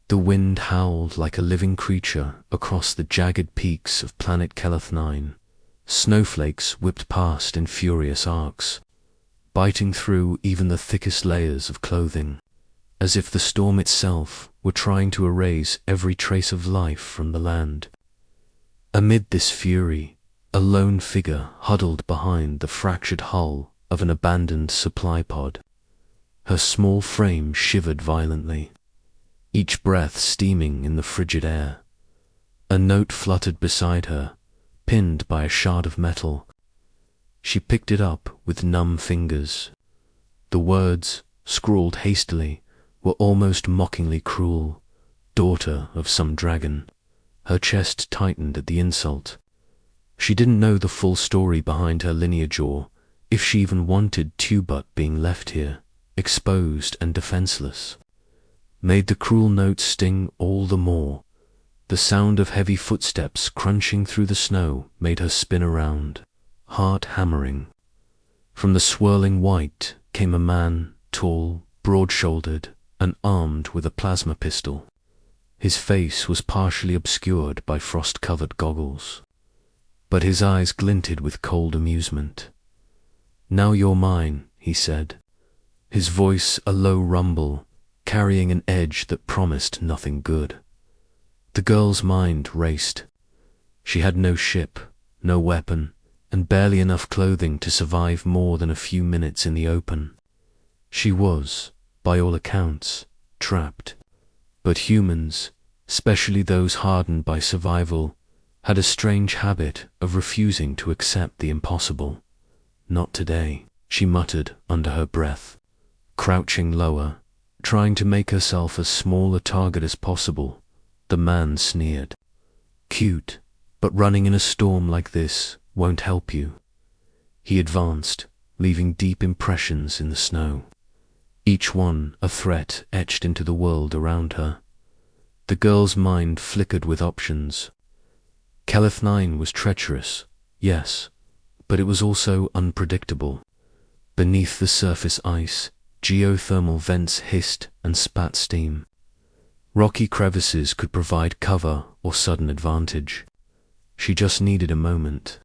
The wind howled like a living creature across the jagged peaks of planet Keleth 9. Snowflakes whipped past in furious arcs, biting through even the thickest layers of clothing, as if the storm itself were trying to erase every trace of life from the land. Amid this fury, a lone figure huddled behind the fractured hull of an abandoned supply pod. Her small frame shivered violently, each breath steaming in the frigid air. A note fluttered beside her, pinned by a shard of metal. She picked it up with numb fingers. The words, scrawled hastily, were almost mockingly cruel. Daughter of some dragon. Her chest tightened at the insult. She didn't know the full story behind her lineage, or if she even wanted Tubut being left here, exposed and defenseless. Made the cruel note sting all the more. The sound of heavy footsteps crunching through the snow made her spin around, heart hammering. From the swirling white came a man, tall, broad-shouldered, and armed with a plasma pistol. His face was partially obscured by frost-covered goggles, but his eyes glinted with cold amusement. "Now you're mine," he said, his voice a low rumble, carrying an edge that promised nothing good. The girl's mind raced. She had no ship, no weapon, and barely enough clothing to survive more than a few minutes in the open. She was, by all accounts, trapped. But humans, especially those hardened by survival, had a strange habit of refusing to accept the impossible. "Not today," she muttered under her breath, crouching lower, trying to make herself as small a target as possible. The man sneered. "Cute, but running in a storm like this won't help you." He advanced, leaving deep impressions in the snow, each one a threat etched into the world around her. The girl's mind flickered with options. Keleth 9 was treacherous, yes, but it was also unpredictable. Beneath the surface ice, geothermal vents hissed and spat steam. Rocky crevices could provide cover or sudden advantage. She just needed a moment,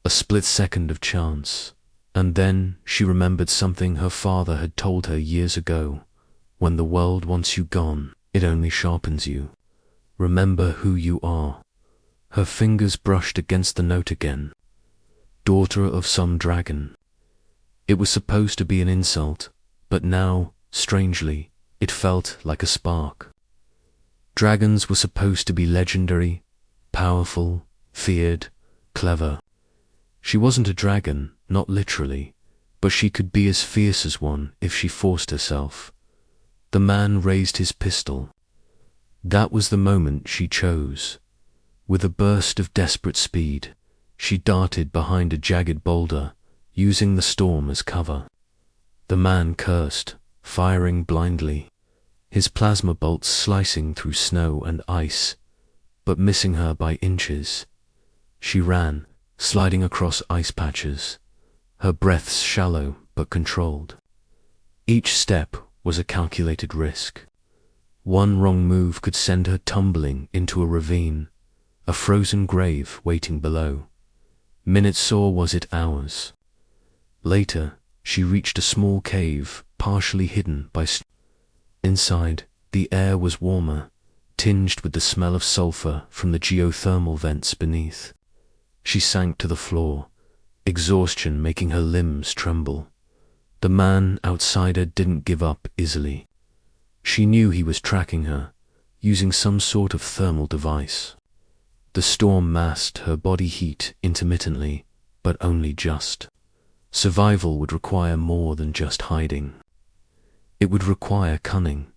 a split second of chance, and then she remembered something her father had told her years ago. When the world wants you gone, it only sharpens you. Remember who you are. Her fingers brushed against the note again. Daughter of some dragon. It was supposed to be an insult, but now, strangely, it felt like a spark. Dragons were supposed to be legendary, powerful, feared, clever. She wasn't a dragon, not literally, but she could be as fierce as one if she forced herself. The man raised his pistol. That was the moment she chose. With a burst of desperate speed, she darted behind a jagged boulder, using the storm as cover. The man cursed, firing blindly, his plasma bolts slicing through snow and ice, but missing her by inches. She ran, sliding across ice patches, her breaths shallow but controlled. Each step was a calculated risk. One wrong move could send her tumbling into a ravine, a frozen grave waiting below. Minutes or was it hours? Later, she reached a small cave, partially hidden by Inside, the air was warmer, tinged with the smell of sulfur from the geothermal vents beneath. She sank to the floor, exhaustion making her limbs tremble. The man outside her didn't give up easily. She knew he was tracking her, using some sort of thermal device. The storm masked her body heat intermittently, but only just. Survival would require more than just hiding. It would require cunning.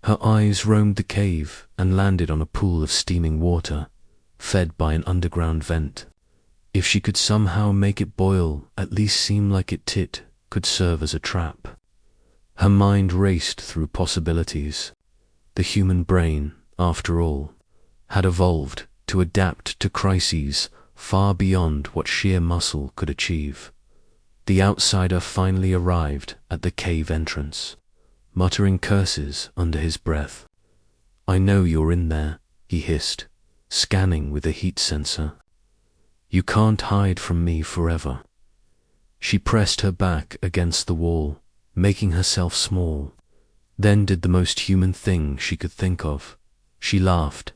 Her eyes roamed the cave and landed on a pool of steaming water, fed by an underground vent. If she could somehow make it boil, at least seem like it could serve as a trap. Her mind raced through possibilities. The human brain, after all, had evolved to adapt to crises far beyond what sheer muscle could achieve. The outsider finally arrived at the cave entrance, muttering curses under his breath. I know you're in there, he hissed, scanning with a heat sensor. You can't hide from me forever. She pressed her back against the wall, making herself small, then did the most human thing she could think of. She laughed.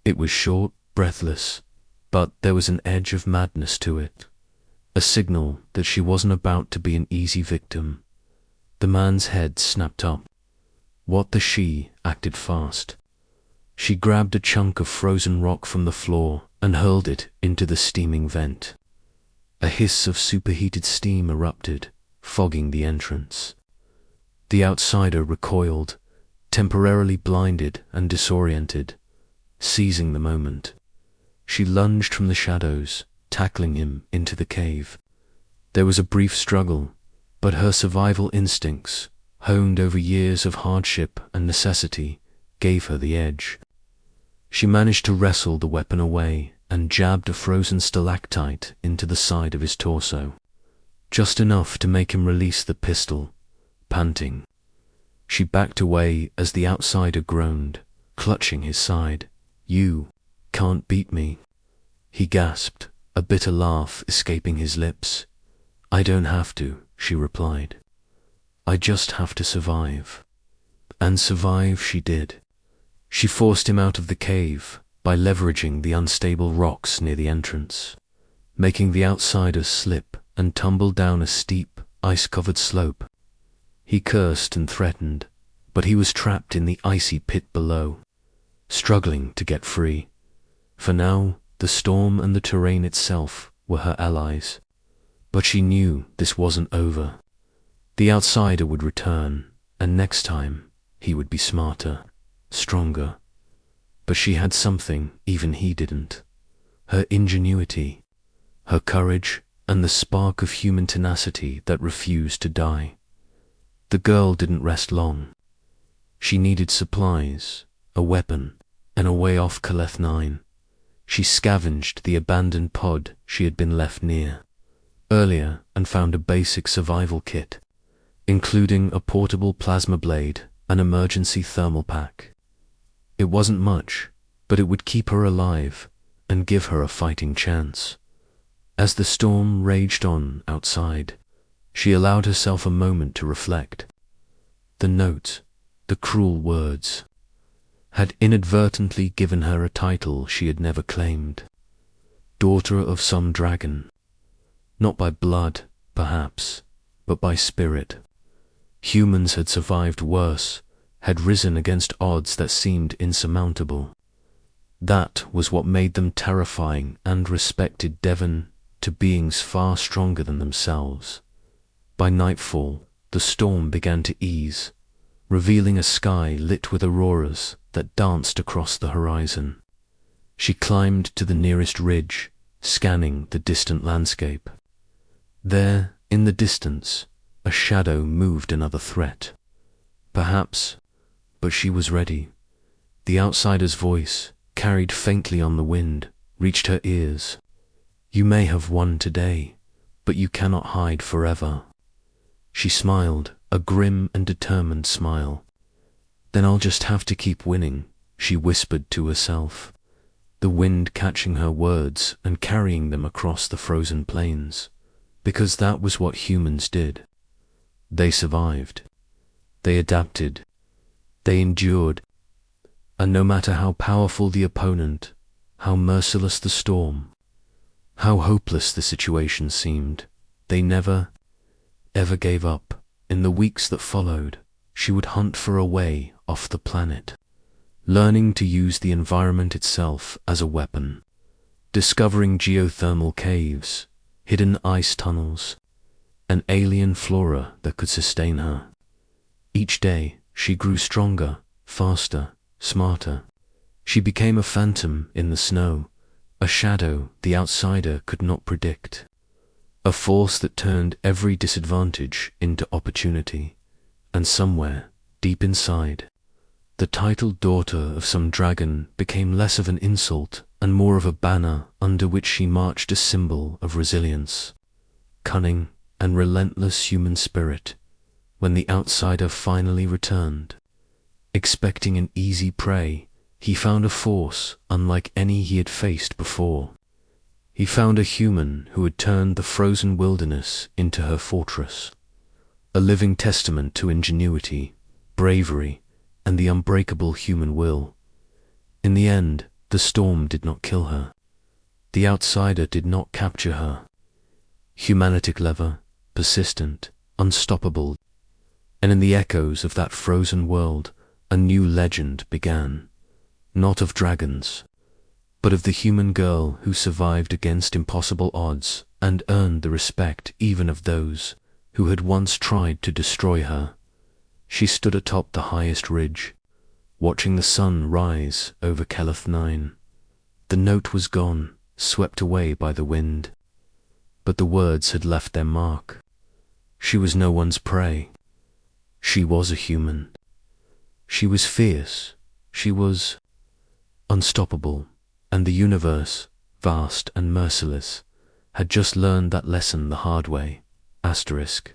It was short, breathless, but there was an edge of madness to it, a signal that she wasn't about to be an easy victim. The man's head snapped up. What the she acted fast. She grabbed a chunk of frozen rock from the floor and hurled it into the steaming vent. A hiss of superheated steam erupted, fogging the entrance. The outsider recoiled, temporarily blinded and disoriented, seizing the moment. She lunged from the shadows, tackling him into the cave. There was a brief struggle, but her survival instincts, honed over years of hardship and necessity, gave her the edge. She managed to wrestle the weapon away and jabbed a frozen stalactite into the side of his torso, just enough to make him release the pistol, panting. She backed away as the outsider groaned, clutching his side. You can't beat me, he gasped, a bitter laugh escaping his lips. I don't have to, she replied. I just have to survive. And survive she did. She forced him out of the cave by leveraging the unstable rocks near the entrance, making the outsider slip and tumble down a steep, ice-covered slope. He cursed and threatened, but he was trapped in the icy pit below, struggling to get free. For now, the storm and the terrain itself were her allies. But she knew this wasn't over. The outsider would return, and next time he would be smarter, stronger. But she had something even he didn't. Her ingenuity, her courage, and the spark of human tenacity that refused to die. The girl didn't rest long. She needed supplies, a weapon, and a way off Caleth 9. She scavenged the abandoned pod she had been left near earlier and found a basic survival kit, including a portable plasma blade and emergency thermal pack. It wasn't much, but it would keep her alive and give her a fighting chance. As the storm raged on outside, she allowed herself a moment to reflect. The note, the cruel words, had inadvertently given her a title she had never claimed. Daughter of some dragon. Not by blood, perhaps, but by spirit. Humans had survived worse, had risen against odds that seemed insurmountable. That was what made them terrifying and respected Devon to beings far stronger than themselves. By nightfall, the storm began to ease, revealing a sky lit with auroras that danced across the horizon. She climbed to the nearest ridge, scanning the distant landscape. There, in the distance, a shadow moved another threat. Perhaps, but she was ready. The outsider's voice, carried faintly on the wind, reached her ears. You may have won today, but you cannot hide forever. She smiled, a grim and determined smile. Then I'll just have to keep winning, she whispered to herself, the wind catching her words and carrying them across the frozen plains, because that was what humans did. They survived. They adapted. They endured. And no matter how powerful the opponent, how merciless the storm, how hopeless the situation seemed, they never, ever gave up. In the weeks that followed, she would hunt for a way off the planet, learning to use the environment itself as a weapon, discovering geothermal caves, hidden ice tunnels, and alien flora that could sustain her. Each day, she grew stronger, faster, smarter. She became a phantom in the snow, a shadow the outsider could not predict, a force that turned every disadvantage into opportunity. And somewhere, deep inside, the titled daughter of some dragon became less of an insult and more of a banner under which she marched, a symbol of resilience, cunning, and relentless human spirit. When the outsider finally returned, Expecting an easy prey, he found a force unlike any he had faced before. He found a human who had turned the frozen wilderness into her fortress, a living testament to ingenuity, bravery, and the unbreakable human will. In the end, the storm did not kill her. The outsider did not capture her. Humanity clever, persistent, unstoppable, and in the echoes of that frozen world, a new legend began, not of dragons, but of the human girl who survived against impossible odds and earned the respect even of those who had once tried to destroy her. She stood atop the highest ridge, watching the sun rise over Keleth-9. The note was gone, swept away by the wind, but the words had left their mark. She was no one's prey. She was a human. She was fierce. She was unstoppable, and the universe, vast and merciless, had just learned that lesson the hard way. Asterisk.